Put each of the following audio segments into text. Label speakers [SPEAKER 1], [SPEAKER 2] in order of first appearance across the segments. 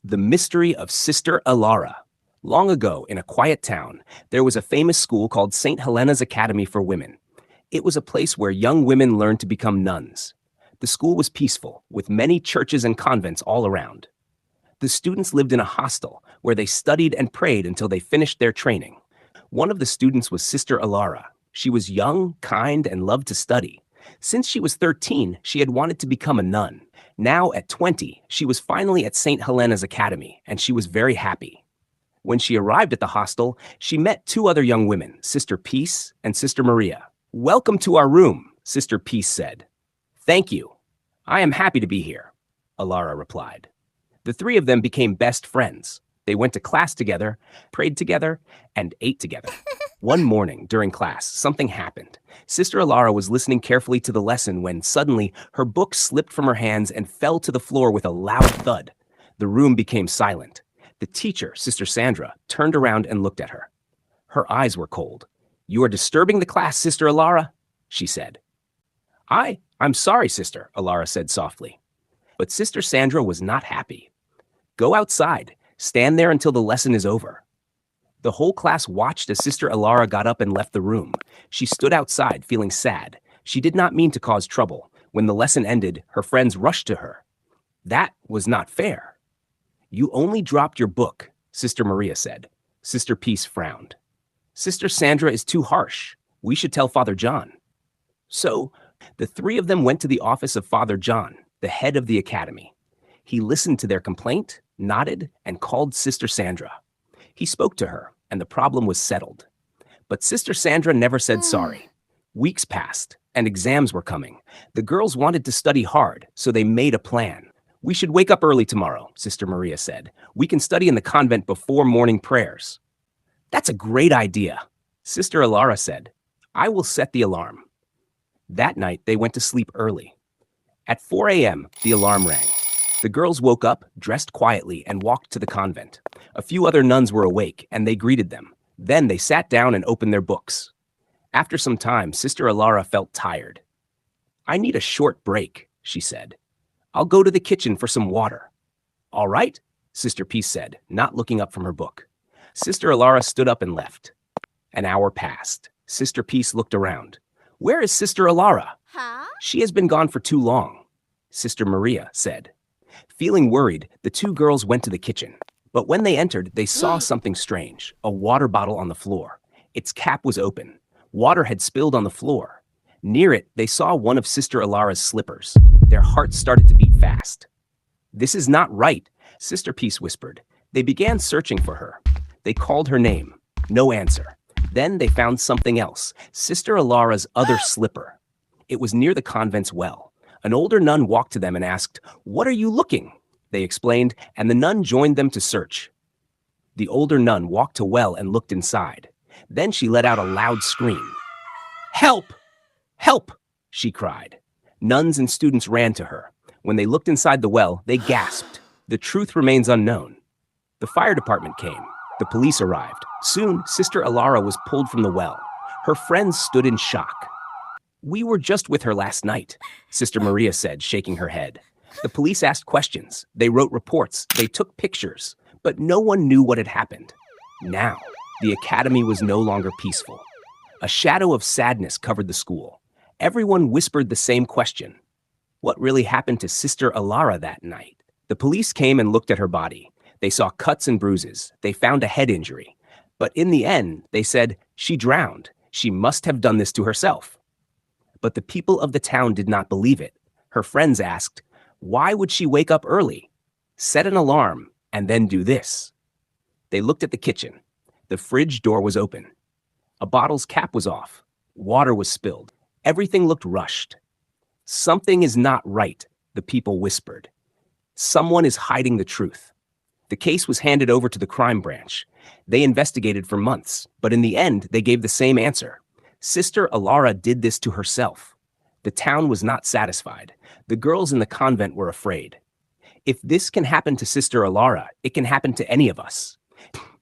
[SPEAKER 1] The Mystery of Sister Elara. Long ago, in a quiet town, there was a famous school called St. Helena's Academy for Women. It was a place where young women learned to become nuns. The school was peaceful, with many churches and convents all around. The students lived in a hostel, where they studied and prayed until they finished their training. One of the students was Sister Elara. She was young, kind, and loved to study. Since she was 13, she had wanted to become a nun. Now, at 20, she was finally at St. Helena's Academy, and she was very happy. When she arrived at the hostel, she met two other young women, Sister Peace and Sister Maria. "Welcome to our room," Sister Peace said. "Thank you. I am happy to be here," Elara replied. The three of them became best friends. They went to class together, prayed together, and ate together. One morning, during class, something happened. Sister Elara was listening carefully to the lesson when suddenly her book slipped from her hands and fell to the floor with a loud thud. The room became silent. The teacher, Sister Sandra, turned around and looked at her. Her eyes were cold. "You are disturbing the class, Sister Elara," she said. I'm sorry, Sister," Elara said softly. But Sister Sandra was not happy. "Go outside. Stand there until the lesson is over." The whole class watched as Sister Elara got up and left the room. She stood outside, feeling sad. She did not mean to cause trouble. When the lesson ended, her friends rushed to her. "That was not fair." "You only dropped your book," Sister Maria said. Sister Peace frowned. "Sister Sandra is too harsh. We should tell Father John." So, the three of them went to the office of Father John, the head of the academy. He listened to their complaint, nodded, and called Sister Sandra. He spoke to her, and the problem was settled. But Sister Sandra never said sorry. Weeks passed, and exams were coming. The girls wanted to study hard, so they made a plan. "We should wake up early tomorrow," Sister Maria said. "We can study in the convent before morning prayers." "That's a great idea," Sister Elara said. "I will set the alarm." That night, they went to sleep early. At 4 a.m., the alarm rang. The girls woke up, dressed quietly, and walked to the convent. A few other nuns were awake, and they greeted them. Then they sat down and opened their books. After some time, Sister Elara felt tired. "I need a short break," she said. "I'll go to the kitchen for some water." "All right," Sister Peace said, not looking up from her book. Sister Elara stood up and left. An hour passed. Sister Peace looked around. "Where is Sister Elara?"
[SPEAKER 2] Huh?
[SPEAKER 1] "She has been gone for too long," Sister Maria said. Feeling worried, the two girls went to the kitchen. But when they entered, they saw something strange, a water bottle on the floor. Its cap was open. Water had spilled on the floor. Near it, they saw one of Sister Elara's slippers. Their hearts started to beat fast. "This is not right," Sister Peace whispered. They began searching for her. They called her name. No answer. Then they found something else, Sister Elara's other slipper. It was near the convent's well. An older nun walked to them and asked, "What are you looking?" They explained, and the nun joined them to search. The older nun walked to well and looked inside. Then she let out a loud scream. "Help! Help!" she cried. Nuns and students ran to her. When they looked inside the well, they gasped. The truth remains unknown. The fire department came. The police arrived. Soon, Sister Elara was pulled from the well. Her friends stood in shock. "We were just with her last night," Sister Maria said, shaking her head. The police asked questions. They wrote reports. They took pictures. But no one knew what had happened. Now, the academy was no longer peaceful. A shadow of sadness covered the school. Everyone whispered the same question. What really happened to Sister Elara that night? The police came and looked at her body. They saw cuts and bruises. They found a head injury. But in the end, they said, she drowned. She must have done this to herself. But the people of the town did not believe it. Her friends asked, why would she wake up early, set an alarm, and then do this? They looked at the kitchen. The fridge door was open. A bottle's cap was off. Water was spilled. Everything looked rushed. Something is not right, the people whispered. Someone is hiding the truth. The case was handed over to the crime branch. They investigated for months, but in the end, they gave the same answer. Sister Elara did this to herself. The town was not satisfied. The girls in the convent were afraid. If this can happen to Sister Elara, it can happen to any of us,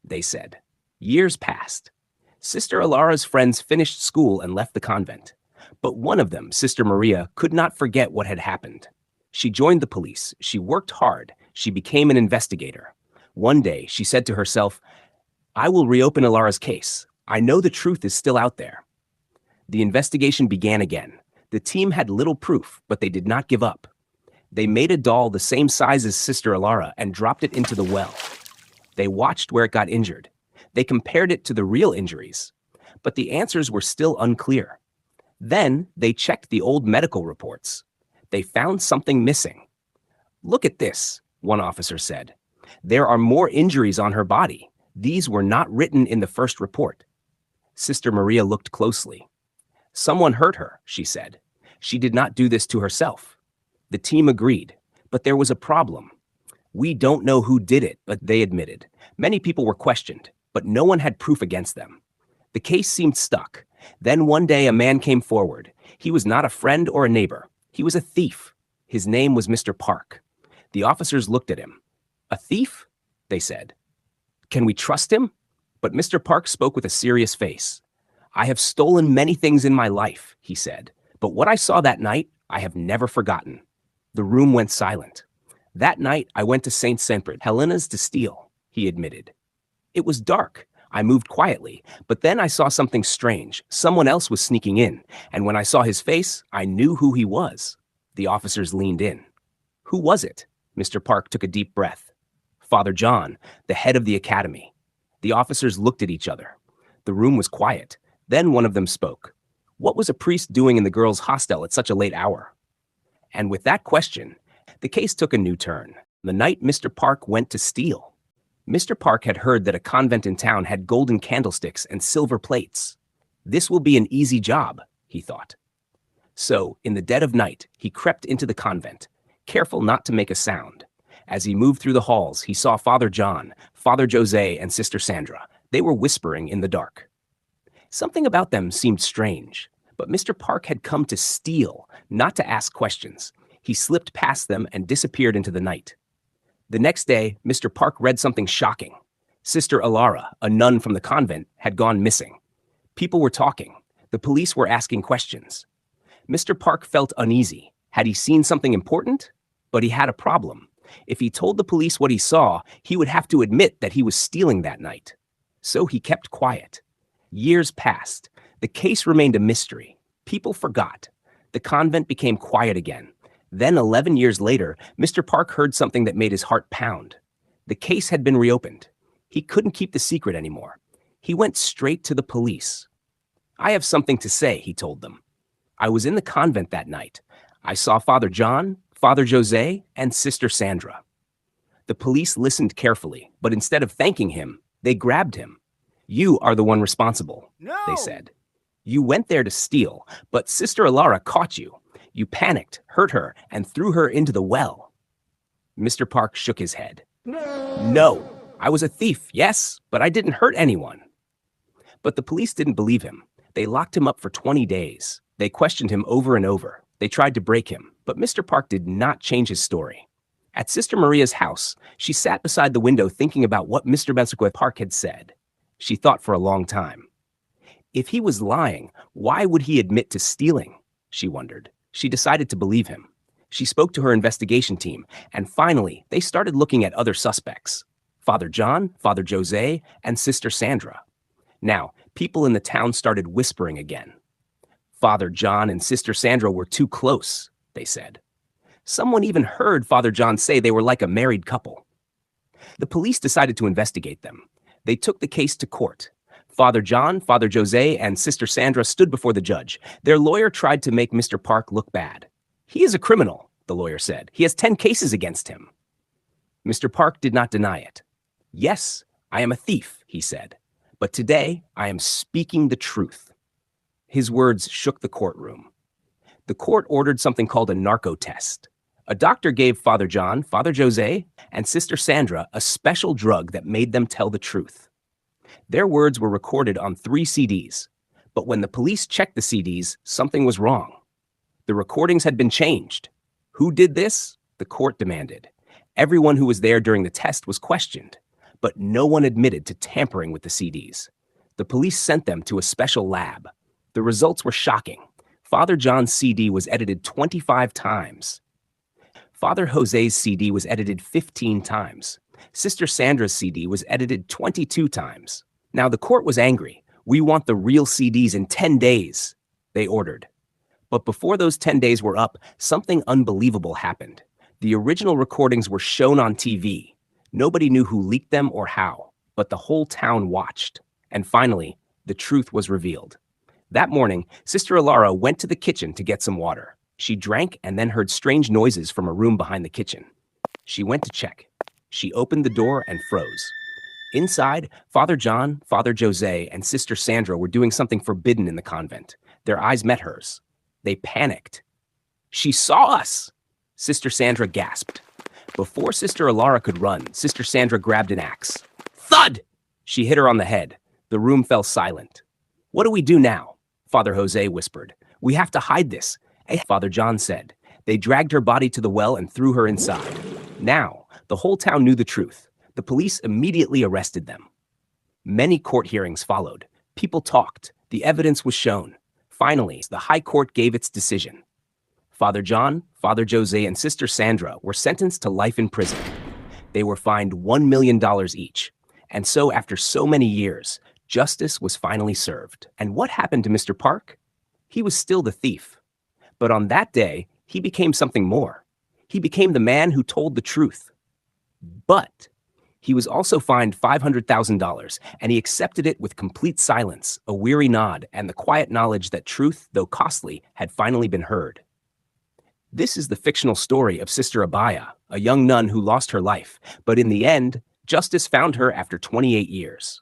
[SPEAKER 1] they said. Years passed. Sister Elara's friends finished school and left the convent. But one of them, Sister Maria, could not forget what had happened. She joined the police. She worked hard. She became an investigator. One day, she said to herself, I will reopen Elara's case. I know the truth is still out there. The investigation began again. The team had little proof, but they did not give up. They made a doll the same size as Sister Elara and dropped it into the well. They watched where it got injured. They compared it to the real injuries, but the answers were still unclear. Then they checked the old medical reports. They found something missing. Look at this, one officer said. There are more injuries on her body. These were not written in the first report. Sister Maria looked closely. Someone hurt her, she said. She did not do this to herself. The team agreed, but there was a problem. We don't know who did it, but they admitted. Many people were questioned, but no one had proof against them. The case seemed stuck. Then one day a man came forward. He was not a friend or a neighbor. He was a thief. His name was Mr. Park. The officers looked at him. A thief? They said. Can we trust him? But Mr. Park spoke with a serious face. I have stolen many things in my life, he said, but what I saw that night, I have never forgotten. The room went silent. That night, I went to St. Helena's to steal, he admitted. It was dark. I moved quietly, but then I saw something strange. Someone else was sneaking in, and when I saw his face, I knew who he was. The officers leaned in. Who was it? Mr. Park took a deep breath. Father John, the head of the academy. The officers looked at each other. The room was quiet. Then one of them spoke. What was a priest doing in the girls' hostel at such a late hour? And with that question, the case took a new turn. The night Mr. Park went to steal. Mr. Park had heard that a convent in town had golden candlesticks and silver plates. This will be an easy job, he thought. So, in the dead of night, he crept into the convent, careful not to make a sound. As he moved through the halls, he saw Father John, Father Jose, and Sister Sandra. They were whispering in the dark. Something about them seemed strange, but Mr. Park had come to steal, not to ask questions. He slipped past them and disappeared into the night. The next day, Mr. Park read something shocking. Sister Elara, a nun from the convent, had gone missing. People were talking. The police were asking questions. Mr. Park felt uneasy. Had he seen something important? But he had a problem. If he told the police what he saw, he would have to admit that he was stealing that night. So he kept quiet. Years passed. The case remained a mystery. People forgot. The convent became quiet again. Then, 11 years later, Mr. Park heard something that made his heart pound. The case had been reopened. He couldn't keep the secret anymore. He went straight to the police. I have something to say, he told them. I was in the convent that night. I saw Father John, Father Jose, and Sister Sandra. The police listened carefully, but instead of thanking him, they grabbed him. You are the one responsible, they said. You went there to steal, but Sister Elara caught you. You panicked, hurt her, and threw her into the well. Mr. Park shook his head. No, I was a thief, yes, but I didn't hurt anyone. But the police didn't believe him. They locked him up for 20 days. They questioned him over and over. They tried to break him, but Mr. Park did not change his story. At Sister Maria's house, she sat beside the window thinking about what Mr. Park had said. She thought for a long time. If he was lying, why would he admit to stealing? She wondered. She decided to believe him. She spoke to her investigation team, and finally, they started looking at other suspects. Father John, Father Jose, and Sister Sandra. Now, people in the town started whispering again. Father John and Sister Sandra were too close, they said. Someone even heard Father John say they were like a married couple. The police decided to investigate them. They took the case to court. Father John, Father Jose, and Sister Sandra stood before the judge. Their lawyer tried to make Mr. Park look bad. He is a criminal, the lawyer said. He has 10 cases against him. Mr. Park did not deny it. Yes, I am a thief, he said. But today, I am speaking the truth. His words shook the courtroom. The court ordered something called a narco test. A doctor gave Father John, Father Jose, and Sister Sandra a special drug that made them tell the truth. Their words were recorded on 3 CDs, but when the police checked the CDs, something was wrong. The recordings had been changed. Who did this? The court demanded. Everyone who was there during the test was questioned, but no one admitted to tampering with the CDs. The police sent them to a special lab. The results were shocking. Father John's CD was edited 25 times. Father Jose's CD was edited 15 times. Sister Sandra's CD was edited 22 times. Now the court was angry. "We want the real CDs in 10 days," they ordered. But before those 10 days were up, something unbelievable happened. The original recordings were shown on TV. Nobody knew who leaked them or how, but the whole town watched. And finally, the truth was revealed. That morning, Sister Elara went to the kitchen to get some water. She drank and then heard strange noises from a room behind the kitchen. She went to check. She opened the door and froze. Inside, Father John, Father Jose, and Sister Sandra were doing something forbidden in the convent. Their eyes met hers. They panicked. "She saw us!" Sister Sandra gasped. Before Sister Elara could run, Sister Sandra grabbed an axe. Thud! She hit her on the head. The room fell silent. "What do we do now?" Father Jose whispered. "We have to hide this," Father John said. They dragged her body to the well and threw her inside. Now, the whole town knew the truth. The police immediately arrested them. Many court hearings followed. People talked. The evidence was shown. Finally, the High Court gave its decision. Father John, Father Jose, and Sister Sandra were sentenced to life in prison. They were fined $1 million each. And so, after so many years, justice was finally served. And what happened to Mr. Park? He was still the thief. But on that day, he became something more. He became the man who told the truth. But he was also fined $500,000, and he accepted it with complete silence, a weary nod, and the quiet knowledge that truth, though costly, had finally been heard. This is the fictional story of Sister Abaya, a young nun who lost her life, but in the end, justice found her after 28 years.